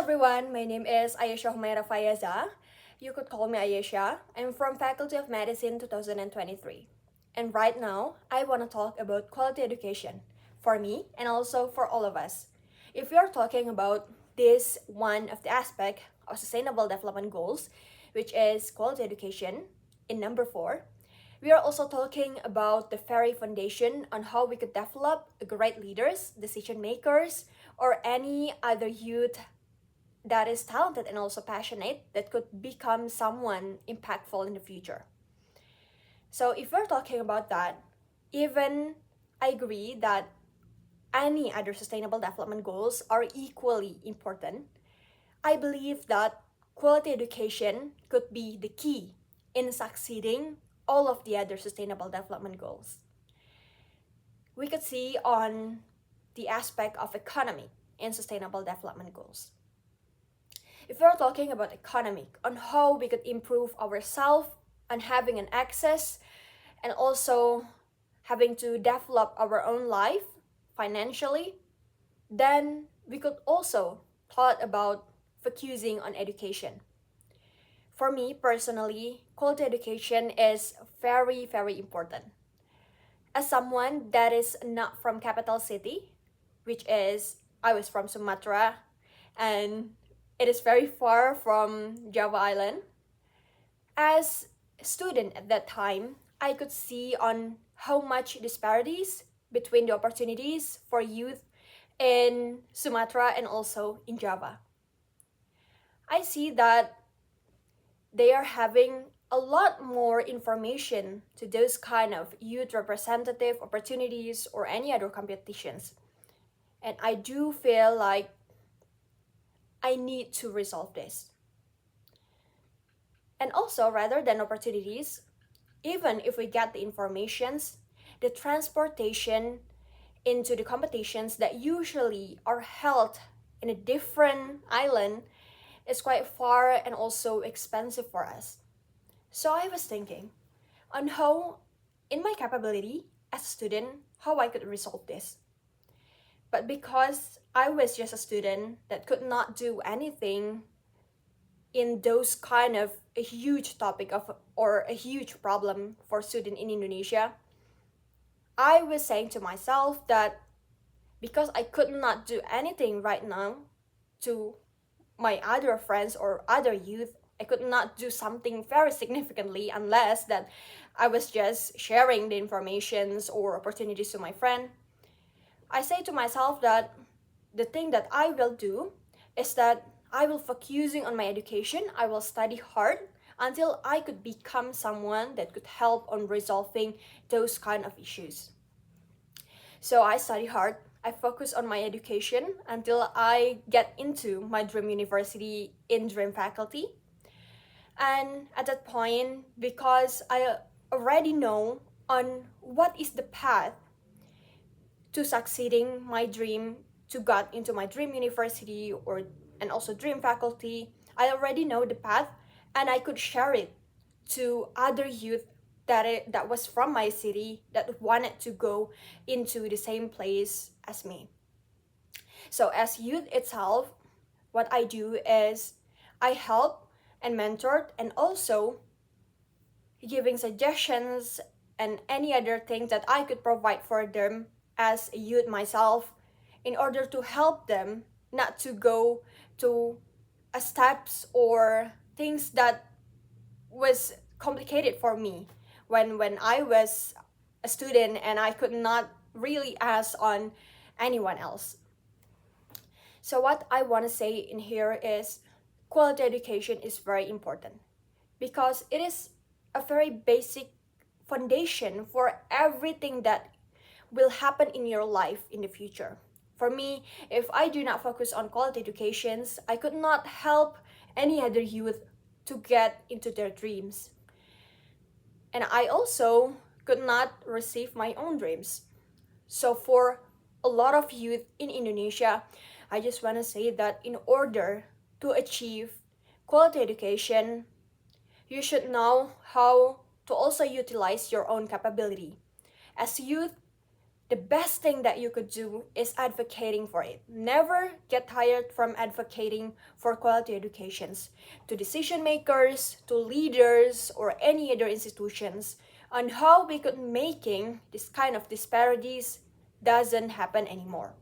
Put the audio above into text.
everyone, my name is Ayesha Humayra. You could call me Ayesha. I'm from Faculty of Medicine 2023. And right now, I want to talk about quality education for me and also for all of us. If we are talking about this one of the aspect of sustainable development goals, which is quality education, in number 4, we are also talking about the very foundation on how we could develop great leaders, decision makers, or any other youth that is talented and also passionate that could become someone impactful in the future. So if we're talking about that, even I agree that any other sustainable development goals are equally important. I believe that quality education could be the key in succeeding all of the other sustainable development goals. We could see on the aspect of economy in sustainable development goals. If we're talking about economic, on how we could improve ourselves and having an access and also having to develop our own life financially, then we could also thought about focusing on education. For me personally, quality education is very, very important. As someone that is not from capital city, which is I was from Sumatra, and it is very far from Java Island. As a student at that time, I could see on how much disparities between the opportunities for youth in Sumatra and also in Java. I see that they are having a lot more information to those kind of youth representative opportunities or any other competitions. And I do feel like I need to resolve this. And also, rather than opportunities, even if we get the informations, the transportation into the competitions that usually are held in a different island is quite far and also expensive for us. So I was thinking on how, in my capability as a student, how I could resolve this. But because I was just a student that could not do anything in those kind of a huge topic of or a huge problem for student in Indonesia, I was saying to myself that because I could not do anything right now to my other friends or other youth, I could not do something very significantly unless that I was just sharing the informations or opportunities to my friend. I say to myself that the thing that I will do is that I will focusing on my education. I will study hard until I could become someone that could help on resolving those kind of issues. So I study hard. I focus on my education until I get into my dream university in dream faculty. And at that point, because I already know on what is the path to succeeding my dream to get into my dream university or and also dream faculty, I already know the path and I could share it to other youth that was from my city that wanted to go into the same place as me. So as youth itself, what I do is I help and mentor and also giving suggestions and any other thing that I could provide for them as a youth myself in order to help them not to go to steps or things that was complicated for me when I was a student and I could not really ask on anyone else. So what I want to say in here is quality education is very important because it is a very basic foundation for everything that will happen in your life in the future. For me, if I do not focus on quality educations, I could not help any other youth to get into their dreams. And I also could not receive my own dreams. So for a lot of youth in Indonesia, I just want to say that in order to achieve quality education, you should know how to also utilize your own capability. As youth, the best thing that you could do is advocating for it. Never get tired from advocating for quality educations to decision makers, to leaders, or any other institutions on how we could making this kind of disparities doesn't happen anymore.